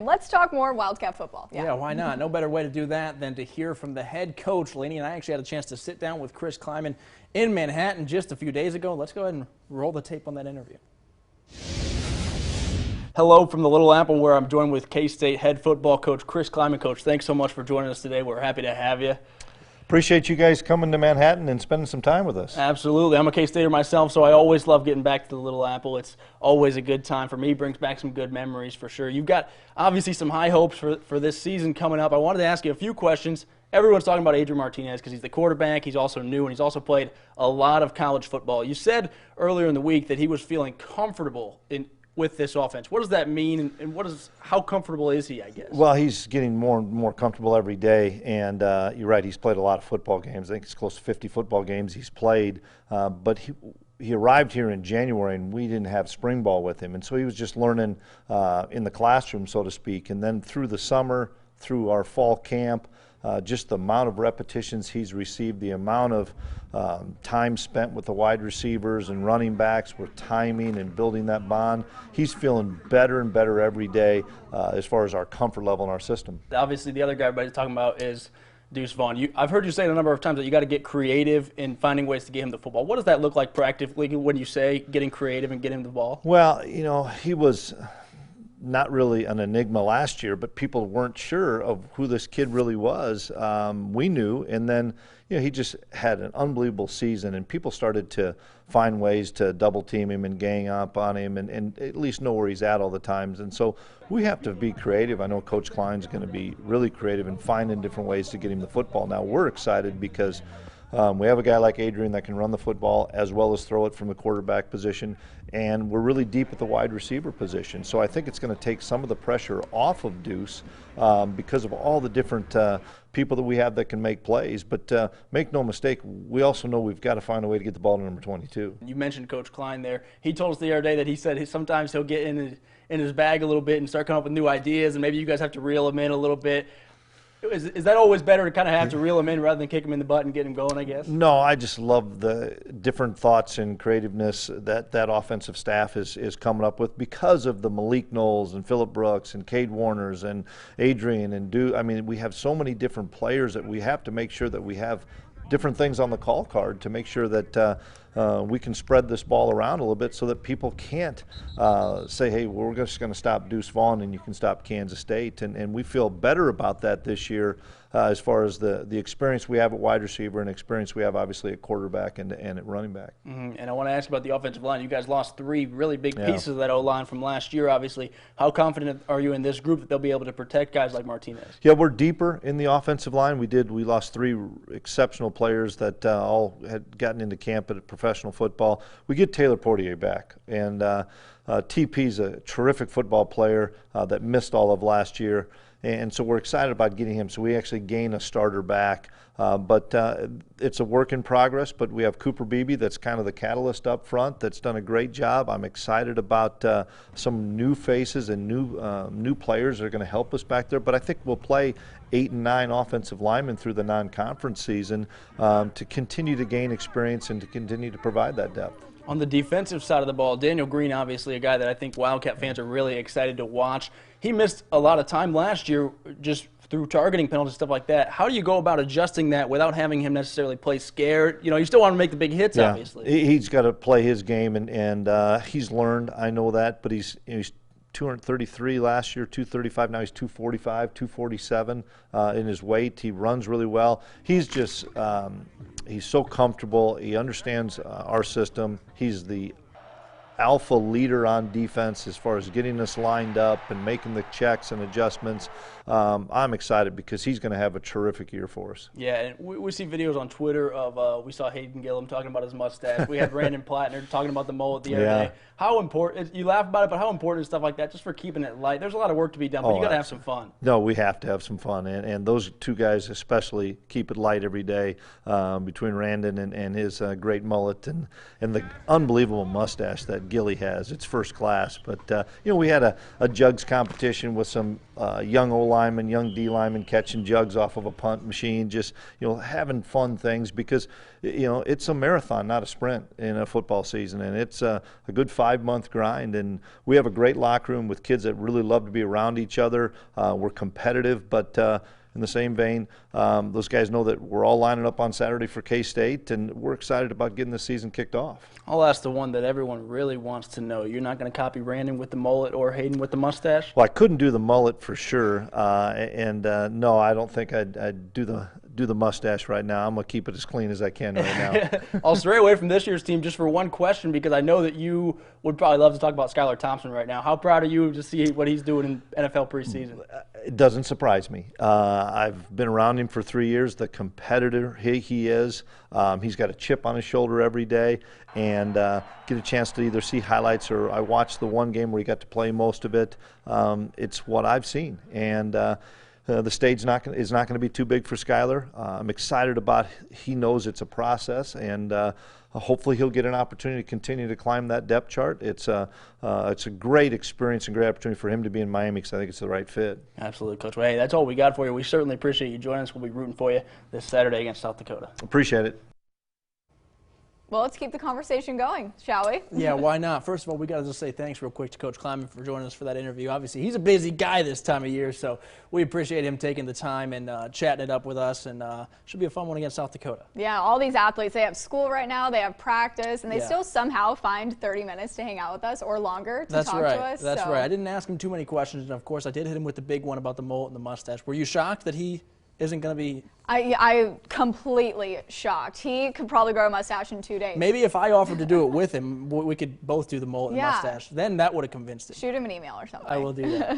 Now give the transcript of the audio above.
Let's talk more Wildcat football. Yeah, why not? No better way to do that than to hear from the head coach. Laney and I actually had a chance to sit down with Chris Klieman in Manhattan just a few days ago. Let's go ahead and roll the tape on that interview. Hello from the Little Apple, where I'm joined with K-State head football coach Chris Klieman. Coach, thanks so much for joining us today. We're happy to have you. Appreciate you guys coming to Manhattan and spending some time with us. Absolutely. I'm a K-Stater myself, so I always love getting back to the Little Apple. It's always a good time for me. Brings back some good memories for sure. You've got obviously some high hopes for this season coming up. I wanted to ask you a few questions. Everyone's talking about Adrian Martinez because he's the quarterback. He's also new, and he's also played a lot of college football. You said earlier in the week that he was feeling comfortable with this offense. What does that mean, and how comfortable is he, I guess? Well, he's getting more and more comfortable every day, and you're right, he's played a lot of football games. I think it's close to 50 football games he's played, but he arrived here in January, and we didn't have spring ball with him, and so he was just learning in the classroom, so to speak, and then through the summer, through our fall camp, just the amount of repetitions he's received, the amount of time spent with the wide receivers and running backs with timing and building that bond. He's feeling better and better every day as far as our comfort level in our system. Obviously, the other guy everybody's talking about is Deuce Vaughn. I've heard you say it a number of times that you got to get creative in finding ways to get him the football. What does that look like practically when you say getting creative and getting him the ball? Well, you know, he was not really an enigma last year, but people weren't sure of who this kid really was. We knew, and then he just had an unbelievable season, and people started to find ways to double team him and gang up on him and at least know where he's at all the times. And so we have to be creative. I know Coach Klein's going to be really creative and finding different ways to get him the football. Now we're excited because we have a guy like Adrian that can run the football as well as throw it from the quarterback position, and we're really deep at the wide receiver position. So I think it's going to take some of the pressure off of Deuce because of all the different people that we have that can make plays. But make no mistake, we also know we've got to find a way to get the ball to number 22. You mentioned Coach Klein there. He told us the other day that he said sometimes he'll get in his bag a little bit and start coming up with new ideas, and maybe you guys have to reel him in a little bit. Is that always better to kind of have to reel him in rather than kick him in the butt and get him going, I guess? No, I just love the different thoughts and creativeness that offensive staff is coming up with because of the Malik Knowles and Phillip Brooks and Cade Warners and Adrian and I mean, we have so many different players that we have to make sure that we have different things on the call card to make sure that we can spread this ball around a little bit so that people can't say, hey, we're just going to stop Deuce Vaughn and you can stop Kansas State. And we feel better about that this year as far as the experience we have at wide receiver and experience we have obviously at quarterback and at running back. Mm-hmm. And I want to ask about the offensive line. You guys lost three really big pieces of that O-line from last year, obviously. How confident are you in this group that they'll be able to protect guys like Martinez? Yeah, we're deeper in the offensive line. We lost three exceptional players that all had gotten into camp at professional football. We get Taylor Portier back, and TP's a terrific football player that missed all of last year, and so we're excited about getting him. So we actually gain a starter back, but it's a work in progress. But we have Cooper Beebe that's kind of the catalyst up front that's done a great job. I'm excited about some new faces and new players that are going to help us back there. But I think we'll play 8 and 9 offensive linemen through the non-conference season to continue to gain experience and to continue to provide that depth. On the defensive side of the ball, Daniel Green, obviously a guy that I think Wildcat fans are really excited to watch. He missed a lot of time last year just through targeting penalties, stuff like that. How do you go about adjusting that without having him necessarily play scared? You still want to make the big hits, obviously. He's got to play his game, and he's learned. I know that, but he's 233 last year, 235. Now he's 245, 247 in his weight. He runs really well. He's just he's so comfortable. He understands our system. He's the alpha leader on defense as far as getting us lined up and making the checks and adjustments. I'm excited because he's going to have a terrific year for us. Yeah, and we see videos on Twitter of we saw Hayden Gillum talking about his mustache. We had Brandon Plattner talking about the mullet the other day. How important, you laugh about it, but how important is stuff like that just for keeping it light? There's a lot of work to be done, but you got to have some fun. No, we have to have some fun, and those two guys especially keep it light every day between Randon and his great mullet and the unbelievable mustache that that Gilly has. It's first class. But, you know, we had a jugs competition with some young O linemen, young D linemen catching jugs off of a punt machine, just, you know, having fun things because, you know, it's a marathon, not a sprint in a football season. And it's a good 5-month grind. And we have a great locker room with kids that really love to be around each other. We're competitive, but in the same vein, those guys know that we're all lining up on Saturday for K-State, and we're excited about getting the season kicked off. I'll ask the one that everyone really wants to know. You're not going to copy Brandon with the mullet or Hayden with the mustache? Well, I couldn't do the mullet for sure, no, I don't think I'd do the mustache right now. I'm going to keep it as clean as I can right now. I'll stray away from this year's team just for one question because I know that you would probably love to talk about Skylar Thompson right now. How proud are you to see what he's doing in NFL preseason? It doesn't surprise me. I've been around him for 3 years. The competitor he is. He's got a chip on his shoulder every day, and get a chance to either see highlights or I watched the one game where he got to play most of it. It's what I've seen, and the stage is not going to be too big for Skylar. I'm excited about. He knows it's a process, and hopefully he'll get an opportunity to continue to climb that depth chart. It's a great experience and great opportunity for him to be in Miami because I think it's the right fit. Absolutely, Coach. Well, hey, that's all we got for you. We certainly appreciate you joining us. We'll be rooting for you this Saturday against South Dakota. Appreciate it. Well, let's keep the conversation going, shall we? Yeah, why not? First of all, we got to just say thanks real quick to Coach Klieman for joining us for that interview. Obviously, he's a busy guy this time of year, so we appreciate him taking the time and chatting it up with us, and should be a fun one against South Dakota. Yeah, all these athletes, they have school right now, they have practice, and they still somehow find 30 minutes to hang out with us or longer to talk to us. That's right. I didn't ask him too many questions, and of course, I did hit him with the big one about the mullet and the mustache. Were you shocked that he isn't going to be? I completely shocked. He could probably grow a mustache in 2 days. Maybe if I offered to do it with him, we could both do the mullet and mustache. Then that would have convinced him. Shoot him an email or something. I will do that.